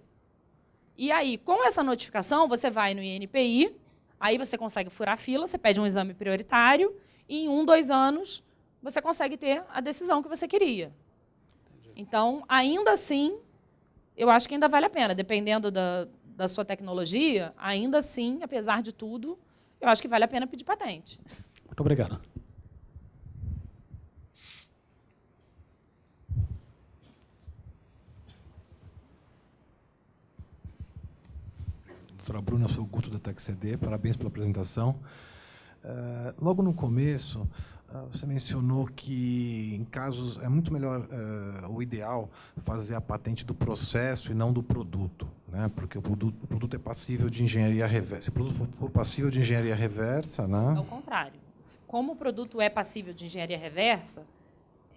E aí, com essa notificação, você vai no INPI, aí você consegue furar a fila, você pede um exame prioritário, e em 1, 2 anos, você consegue ter a decisão que você queria. Então, ainda assim, eu acho que ainda vale a pena, dependendo da sua tecnologia, ainda assim, apesar de tudo, eu acho que vale a pena pedir patente. Muito obrigado. Doutora Bruna, eu sou o Guto da TechCD, parabéns pela apresentação. Logo no começo, você mencionou que, em casos, é muito melhor, o ideal, fazer a patente do processo e não do produto, né? Porque o produto é passível de engenharia reversa. Se o produto for passível de engenharia reversa, né? Ao contrário. Como o produto é passível de engenharia reversa,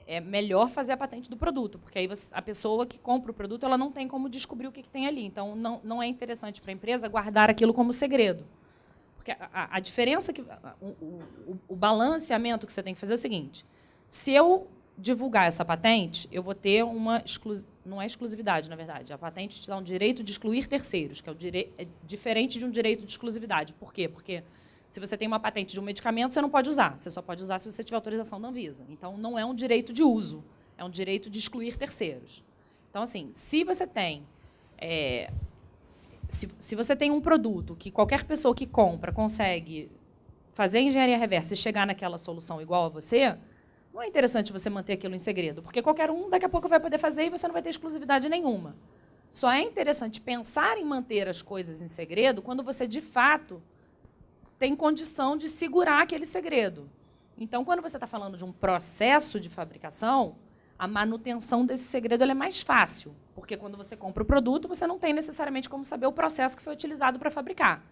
é melhor fazer a patente do produto, porque aí a pessoa que compra o produto ela não tem como descobrir o que tem ali. Então, não é interessante para a empresa guardar aquilo como segredo. Porque a diferença, o balanceamento que você tem que fazer é o seguinte: se eu divulgar essa patente, eu vou ter uma não é exclusividade, na verdade. A patente te dá um direito de excluir terceiros, que é diferente de um direito de exclusividade. Por quê? Porque se você tem uma patente de um medicamento, você não pode usar. Você só pode usar se você tiver autorização da Anvisa. Então, não é um direito de uso, é um direito de excluir terceiros. Então, assim, se você tem se você tem um produto que qualquer pessoa que compra consegue fazer engenharia reversa e chegar naquela solução igual a você, não é interessante você manter aquilo em segredo, porque qualquer um, daqui a pouco, vai poder fazer e você não vai ter exclusividade nenhuma. Só é interessante pensar em manter as coisas em segredo quando você, de fato, tem condição de segurar aquele segredo. Então, quando você está falando de um processo de fabricação, a manutenção desse segredo é mais fácil, porque quando você compra o produto, você não tem necessariamente como saber o processo que foi utilizado para fabricar.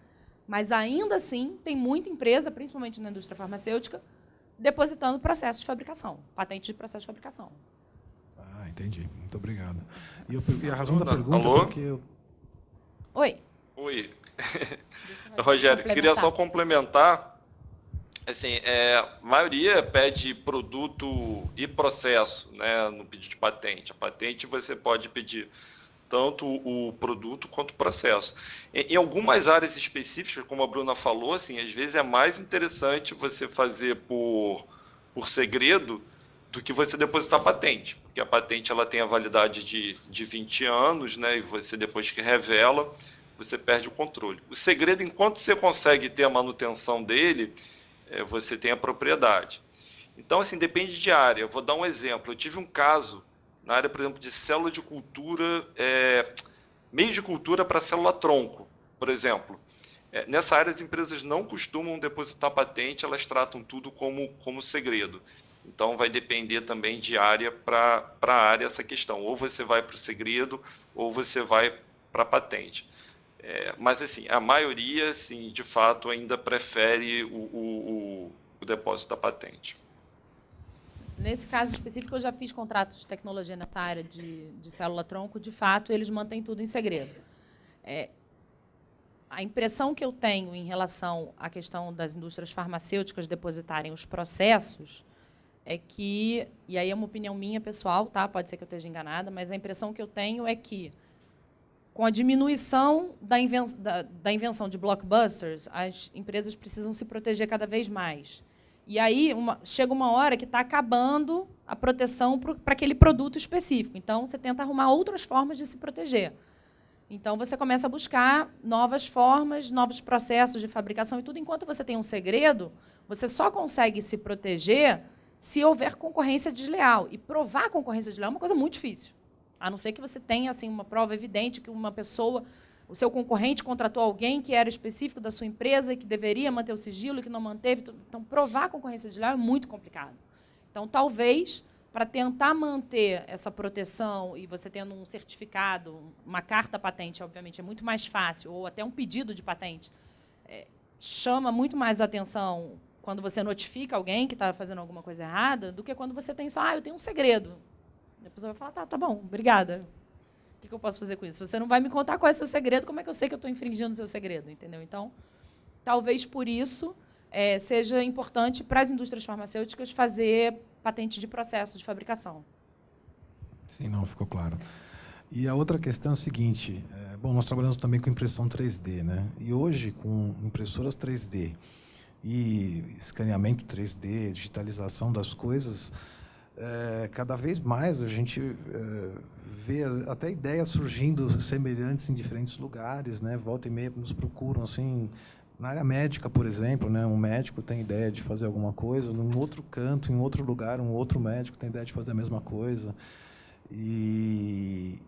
Mas, ainda assim, tem muita empresa, principalmente na indústria farmacêutica, depositando processo de fabricação, patente de processo de fabricação. Ah, entendi. Muito obrigado. E a razão da pergunta Alô? é porque... Oi. Oi. Rogério, queria só complementar. Assim, a maioria pede produto e processo, né, no pedido de patente. A patente você pode pedir tanto o produto quanto o processo. Em algumas áreas específicas, como a Bruna falou, assim, às vezes é mais interessante você fazer por segredo do que você depositar a patente, porque a patente ela tem a validade de 20 anos, né, e você, depois que revela, você perde o controle. O segredo, enquanto você consegue ter a manutenção dele, você tem a propriedade. Então, assim, depende de área. Eu vou dar um exemplo. Eu tive um caso na área, por exemplo, de célula de cultura, meio de cultura para célula-tronco, por exemplo. Nessa área, as empresas não costumam depositar patente, elas tratam tudo como segredo. Então, vai depender também de área para área essa questão. Ou você vai para o segredo, ou você vai para a patente. Mas, assim, a maioria, assim, de fato, ainda prefere o depósito da patente. Nesse caso específico, eu já fiz contratos de tecnologia nessa área de célula-tronco. De fato, eles mantêm tudo em segredo. A impressão que eu tenho em relação à questão das indústrias farmacêuticas depositarem os processos é que, e aí é uma opinião minha pessoal, tá? Pode ser que eu esteja enganada, mas a impressão que eu tenho é que, com a diminuição da invenção de blockbusters, as empresas precisam se proteger cada vez mais. E aí chega uma hora que está acabando a proteção para aquele produto específico. Então, você tenta arrumar outras formas de se proteger. Então, você começa a buscar novas formas, novos processos de fabricação e tudo. Enquanto você tem um segredo, você só consegue se proteger se houver concorrência desleal. E provar a concorrência desleal é uma coisa muito difícil. A não ser que você tenha assim, uma prova evidente que uma pessoa, o seu concorrente contratou alguém que era específico da sua empresa e que deveria manter o sigilo e que não manteve. Então, provar a concorrência desleal é muito complicado. Então, talvez, para tentar manter essa proteção e você tendo um certificado, uma carta patente, obviamente, é muito mais fácil, ou até um pedido de patente, chama muito mais atenção quando você notifica alguém que está fazendo alguma coisa errada do que quando você tem só, eu tenho um segredo. A pessoa vai falar, tá bom, obrigada. O que eu posso fazer com isso? Você não vai me contar qual é o seu segredo, como é que eu sei que eu estou infringindo o seu segredo? Entendeu? Então, talvez por isso, seja importante para as indústrias farmacêuticas fazer patente de processo de fabricação. Sim, não, ficou claro. E a outra questão é o seguinte, bom, nós trabalhamos também com impressão 3D, né? E hoje, com impressoras 3D e escaneamento 3D, digitalização das coisas, cada vez mais a gente vê até ideias surgindo semelhantes em diferentes lugares, né? Volta e meia nos procuram, assim, na área médica, por exemplo, né? Um médico tem ideia de fazer alguma coisa, num outro canto, em outro lugar, um outro médico tem ideia de fazer a mesma coisa. E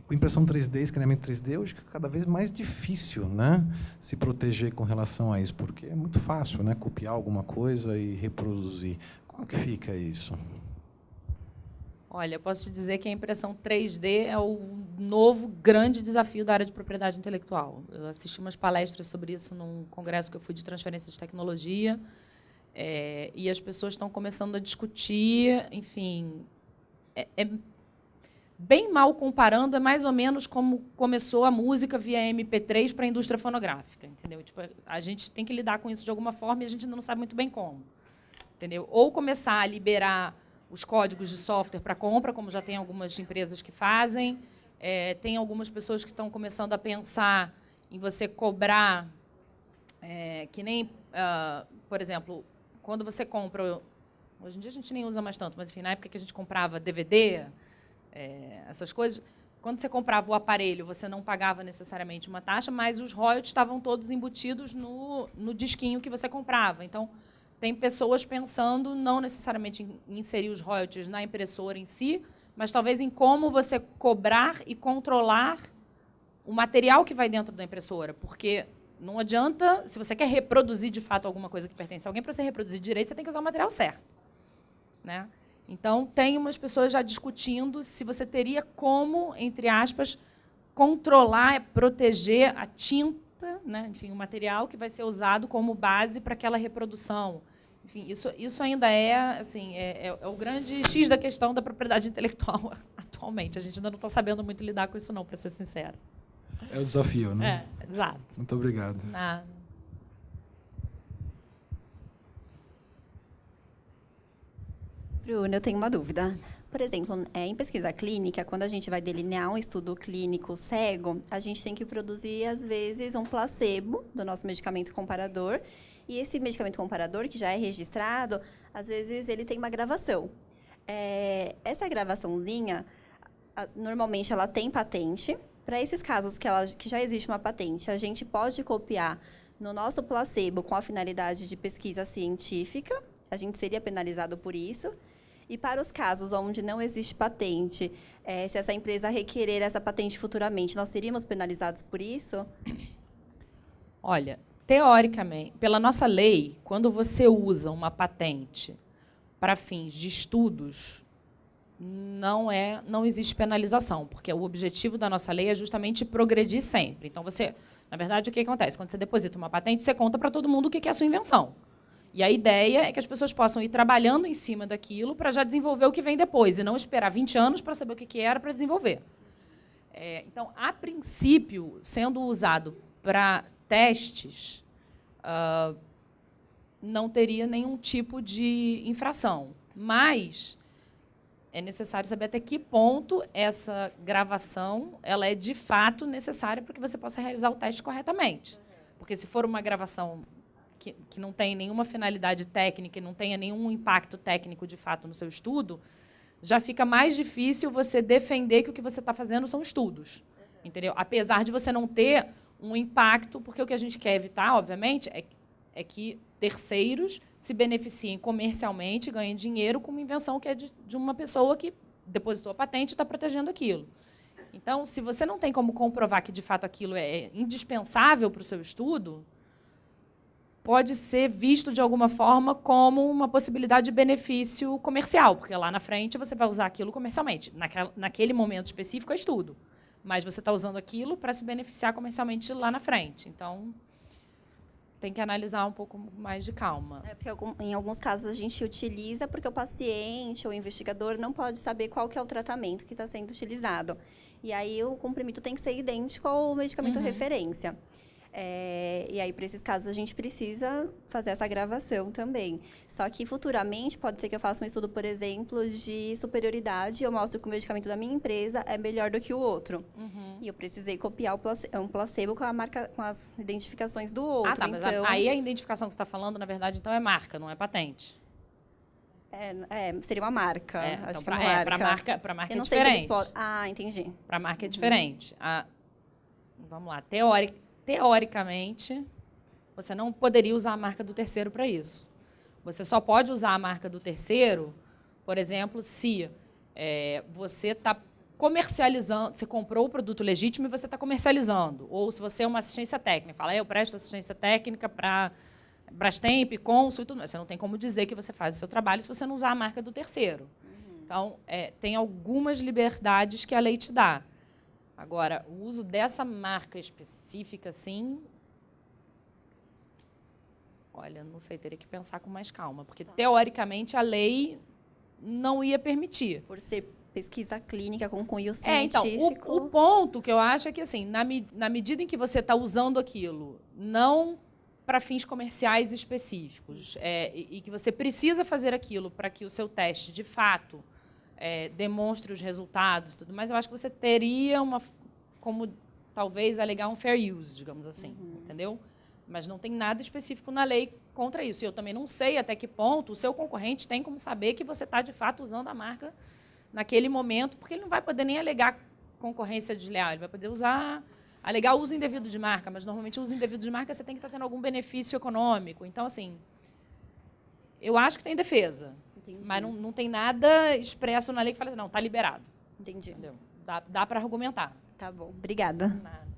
com impressão 3D, escaneamento 3D, hoje é cada vez mais difícil, né, se proteger com relação a isso, porque é muito fácil, né, copiar alguma coisa e reproduzir. Como que fica isso? Olha, eu posso te dizer que a impressão 3D é o novo grande desafio da área de propriedade intelectual. Eu assisti umas palestras sobre isso num congresso que eu fui de transferência de tecnologia, e as pessoas estão começando a discutir, enfim, bem mal comparando, é mais ou menos como começou a música via MP3 para a indústria fonográfica, entendeu? Tipo, a gente tem que lidar com isso de alguma forma e a gente ainda não sabe muito bem como, entendeu? Ou começar a liberar os códigos de software para compra, como já tem algumas empresas que fazem, tem algumas pessoas que estão começando a pensar em você cobrar, que nem, por exemplo, quando você compra, hoje em dia a gente nem usa mais tanto, mas enfim, na época que a gente comprava DVD, essas coisas, quando você comprava o aparelho, você não pagava necessariamente uma taxa, mas os royalties estavam todos embutidos no disquinho que você comprava. Então, tem pessoas pensando não necessariamente em inserir os royalties na impressora em si, mas talvez em como você cobrar e controlar o material que vai dentro da impressora. Porque não adianta, se você quer reproduzir de fato alguma coisa que pertence a alguém, para você reproduzir direito, você tem que usar o material certo, né? Então, tem umas pessoas já discutindo se você teria como, entre aspas, controlar, proteger a tinta, né? Enfim, o material que vai ser usado como base para aquela reprodução. Enfim, isso ainda assim, o grande X da questão da propriedade intelectual atualmente. A gente ainda não está sabendo muito lidar com isso, não, para ser sincera. É o desafio, né? Exato. Muito obrigado. Nada. Bruna, eu tenho uma dúvida. Por exemplo, em pesquisa clínica, quando a gente vai delinear um estudo clínico cego, a gente tem que produzir, às vezes, um placebo do nosso medicamento comparador. E esse medicamento comparador, que já é registrado, às vezes ele tem uma gravação. Essa gravaçãozinha, normalmente, ela tem patente. Para esses casos que já existe uma patente, a gente pode copiar no nosso placebo com a finalidade de pesquisa científica. A gente seria penalizado por isso. E para os casos onde não existe patente, se essa empresa requerer essa patente futuramente, nós seríamos penalizados por isso? Olha, teoricamente, pela nossa lei, quando você usa uma patente para fins de estudos, não existe penalização, porque o objetivo da nossa lei é justamente progredir sempre. Então, na verdade, o que acontece? Quando você deposita uma patente, você conta para todo mundo o que é a sua invenção. E a ideia é que as pessoas possam ir trabalhando em cima daquilo para já desenvolver o que vem depois, e não esperar 20 anos para saber o que era para desenvolver. Então, a princípio, sendo usado para testes, não teria nenhum tipo de infração. Mas é necessário saber até que ponto essa gravação ela é, de fato, necessária para que você possa realizar o teste corretamente. Porque, se for uma gravação que não tem nenhuma finalidade técnica e não tenha nenhum impacto técnico, de fato, no seu estudo, já fica mais difícil você defender que o que você está fazendo são estudos. Entendeu? Apesar de você não ter um impacto, porque o que a gente quer evitar, obviamente, é que terceiros se beneficiem comercialmente, ganhem dinheiro com uma invenção que é de uma pessoa que depositou a patente e está protegendo aquilo. Então, se você não tem como comprovar que, de fato, aquilo é indispensável para o seu estudo, pode ser visto, de alguma forma, como uma possibilidade de benefício comercial, porque lá na frente você vai usar aquilo comercialmente. Naquele momento específico é estudo, mas você está usando aquilo para se beneficiar comercialmente lá na frente. Então, tem que analisar um pouco mais de calma. Porque em alguns casos a gente utiliza porque o paciente ou o investigador não pode saber qual que é o tratamento que está sendo utilizado. E aí o comprimido tem que ser idêntico ao medicamento referência. E aí, para esses casos, a gente precisa fazer essa gravação também. Só que, futuramente, pode ser que eu faça um estudo, por exemplo, de superioridade, eu mostro que o medicamento da minha empresa é melhor do que o outro. E eu precisei copiar um placebo com a marca, com as identificações do outro. Tá, mas aí a identificação que você está falando, na verdade, então é marca, não é patente. Seria uma marca. Acho então, que é uma marca. Para marca eu não é sei se diferente. entendi. Para marca é diferente. Vamos lá, teoricamente, você não poderia usar a marca do terceiro para isso. Você só pode usar a marca do terceiro, por exemplo, se você está comercializando, você comprou o produto legítimo e você está comercializando. Ou se você é uma assistência técnica, fala, eu presto assistência técnica para Brastemp, Consul e tudo mais. Você não tem como dizer que você faz o seu trabalho se você não usar a marca do terceiro. Então, tem algumas liberdades que a lei te dá. Agora, o uso dessa marca específica, assim, olha, não sei, teria que pensar com mais calma, porque, teoricamente, a lei não ia permitir. Por ser pesquisa clínica com cunho científico. Então, o ponto que eu acho é que, assim, na medida em que você está usando aquilo, não para fins comerciais específicos, e que você precisa fazer aquilo para que o seu teste, de fato, demonstre os resultados e tudo mais, eu acho que você teria como talvez alegar um fair use, digamos assim, entendeu? Mas não tem nada específico na lei contra isso. E eu também não sei até que ponto o seu concorrente tem como saber que você está, de fato, usando a marca naquele momento, porque ele não vai poder nem alegar concorrência desleal, ele vai poder alegar o uso indevido de marca, mas normalmente o uso indevido de marca você tem que estar tendo algum benefício econômico. Então, assim, eu acho que tem defesa. Entendi. Mas não tem nada expresso na lei que fala assim, não, está liberado. Entendi. Entendeu? Dá para argumentar. Tá bom, obrigada. Nada.